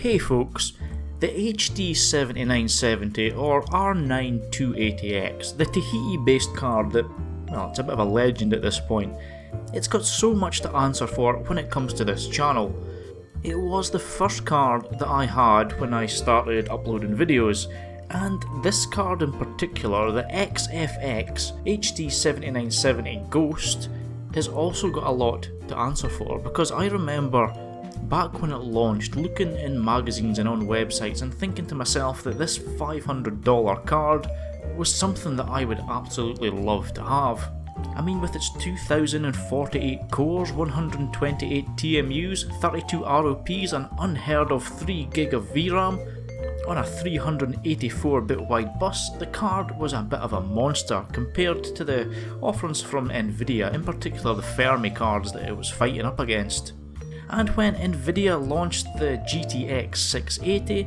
Hey folks, the HD7970 or R9280X, the Tahiti based card that, well, it's a bit of a legend at this point. It's got so much to answer for when it comes to this channel. It was the first card that I had when I started uploading videos, and this card in particular, the XFX HD7970 Ghost, has also got a lot to answer for, because I remember back when it launched looking in magazines and on websites and thinking to myself that this $500 card was something that I would absolutely love to have. I mean, with its 2048 cores, 128 TMUs, 32 ROPs, an unheard of 3GB of VRAM, on a 384-bit wide bus, the card was a bit of a monster compared to the offerings from Nvidia, in particular the Fermi cards that it was fighting up against. And when Nvidia launched the GTX 680,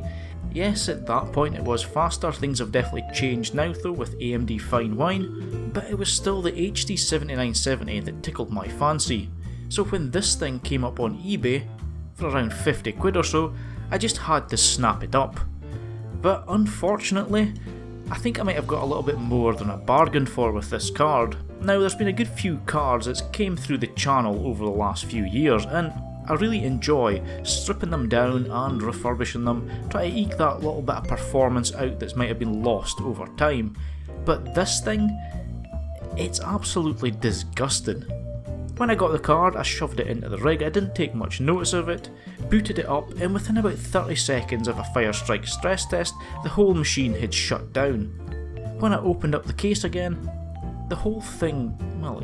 yes, at that point it was faster. Things have definitely changed now though with AMD fine wine, but it was still the HD7970 that tickled my fancy. So when this thing came up on eBay for around 50 quid or so, I just had to snap it up. But unfortunately, I think I might have got a little bit more than I bargained for with this card. Now, there's been a good few cards that came through the channel over the last few years, and I really enjoy stripping them down and refurbishing them, try to eke that little bit of performance out that might have been lost over time. But this thing, it's absolutely disgusting. When I got the card, I shoved it into the rig, I didn't take much notice of it, booted it up, and within about 30 seconds of a Firestrike stress test, the whole machine had shut down. When I opened up the case again, the whole thing, well,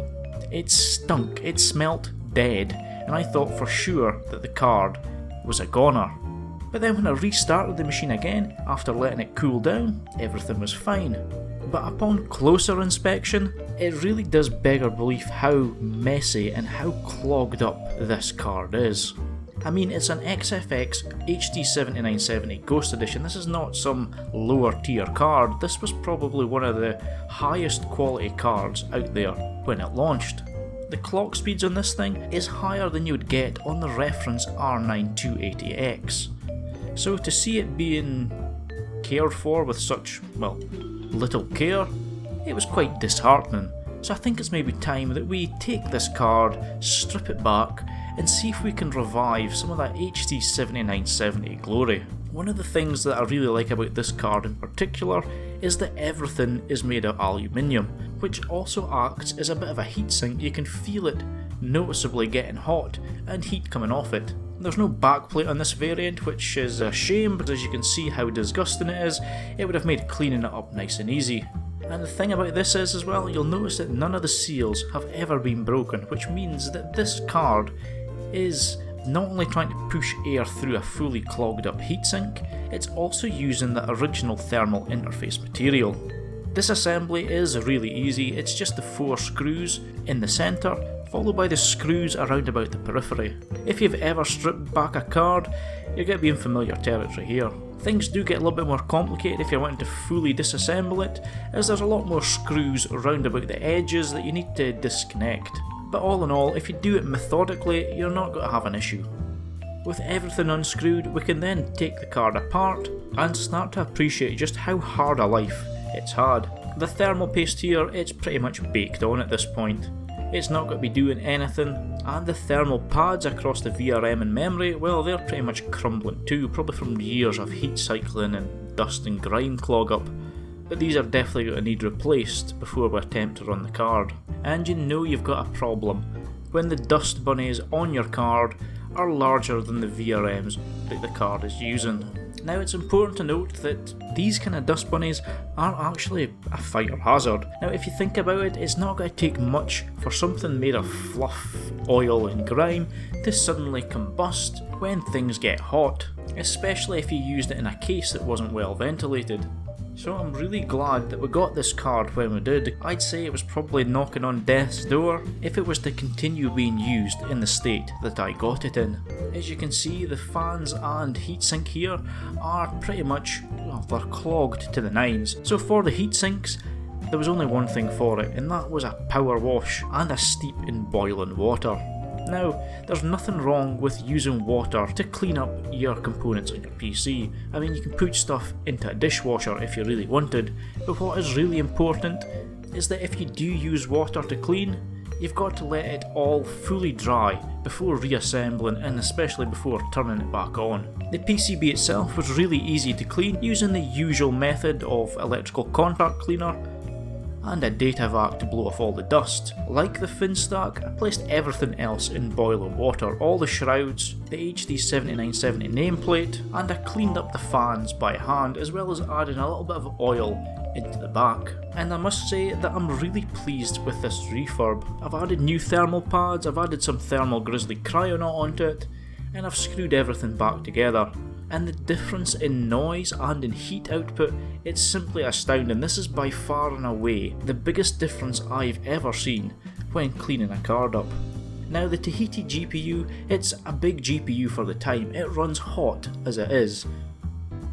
it stunk, it smelt dead, and I thought for sure that the card was a goner. But then when I restarted the machine again, after letting it cool down, everything was fine. But upon closer inspection, it really does beg our belief how messy and how clogged up this card is. I mean, it's an XFX HD7970 Ghost Edition. This is not some lower tier card. This was probably one of the highest quality cards out there when it launched. The clock speeds on this thing is higher than you would get on the reference R9280X. So to see it being cared for with such, well, little care, it was quite disheartening. So I think it's maybe time that we take this card, strip it back, and see if we can revive some of that HD7970 glory. One of the things that I really like about this card in particular is that everything is made of aluminium, which also acts as a bit of a heatsink. You can feel it noticeably getting hot and heat coming off it. There's no backplate on this variant, which is a shame, because as you can see how disgusting it is, it would have made cleaning it up nice and easy. And the thing about this is as well, you'll notice that none of the seals have ever been broken, which means that this card is not only trying to push air through a fully clogged up heatsink, it's also using the original thermal interface material. Disassembly is really easy, it's just the 4 screws in the centre, followed by the screws around about the periphery. If you've ever stripped back a card, you're going to be in familiar territory here. Things do get a little bit more complicated if you're wanting to fully disassemble it, as there's a lot more screws around about the edges that you need to disconnect. But all in all, if you do it methodically, you're not going to have an issue. With everything unscrewed, we can then take the card apart and start to appreciate just how hard a life it's had. The thermal paste here, it's pretty much baked on at this point. It's not going to be doing anything, and the thermal pads across the VRM and memory, well, they're pretty much crumbling too, probably from years of heat cycling and dust and grime clog up. But these are definitely going to need replaced before we attempt to run the card. And you know you've got a problem when the dust bunnies on your card are larger than the VRMs that the card is using. Now, it's important to note that these kind of dust bunnies are actually a fire hazard. Now, if you think about it, it's not going to take much for something made of fluff, oil and grime to suddenly combust when things get hot, especially if you used it in a case that wasn't well ventilated. So I'm really glad that we got this card when we did. I'd say it was probably knocking on death's door if it was to continue being used in the state that I got it in. As you can see, the fans and heatsink here are pretty much, well, they're clogged to the nines. So for the heatsinks, there was only one thing for it, and that was a power wash and a steep in boiling water. Now, there's nothing wrong with using water to clean up your components on your PC. I mean, you can put stuff into a dishwasher if you really wanted, but what is really important is that if you do use water to clean, you've got to let it all fully dry before reassembling, and especially before turning it back on. The PCB itself was really easy to clean using the usual method of electrical contact cleaner and a data vac to blow off all the dust. Like the fin stack, I placed everything else in boiling water, all the shrouds, the HD7970 nameplate, and I cleaned up the fans by hand, as well as adding a little bit of oil into the back. And I must say that I'm really pleased with this refurb. I've added new thermal pads, I've added some thermal grizzly cryonaut onto it, and I've screwed everything back together. And the difference in noise and in heat output, it's simply astounding. This is by far and away the biggest difference I've ever seen when cleaning a card up. Now the Tahiti GPU, it's a big GPU for the time, it runs hot as it is.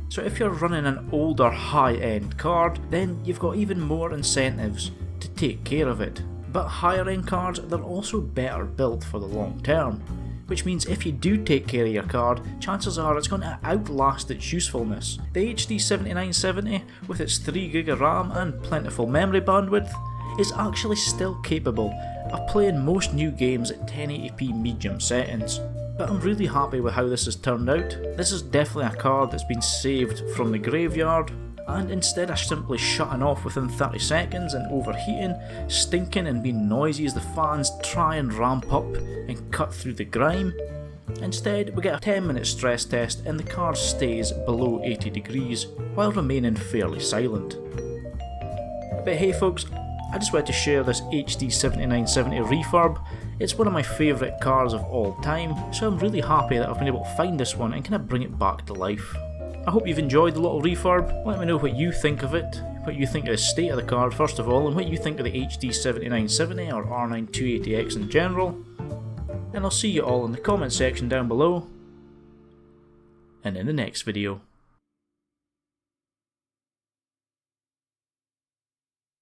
So if you're running an older high-end card, then you've got even more incentives to take care of it. But higher end cards, they're also better built for the long term, which means if you do take care of your card, chances are it's going to outlast its usefulness. The HD7970, with its 3GB of RAM and plentiful memory bandwidth, is actually still capable of playing most new games at 1080p medium settings. But I'm really happy with how this has turned out. This is definitely a card that's been saved from the graveyard, and instead of simply shutting off within 30 seconds and overheating, stinking and being noisy as the fans try and ramp up and cut through the grime, instead we get a 10-minute stress test and the card stays below 80 degrees while remaining fairly silent. But hey folks, I just wanted to share this HD7970 refurb. It's one of my favourite cars of all time, so I'm really happy that I've been able to find this one and kind of bring it back to life. I hope you've enjoyed the little refurb. Let me know what you think of it, what you think of the state of the card first of all, and what you think of the HD7970 or R9 280X in general. And I'll see you all in the comment section down below, and in the next video.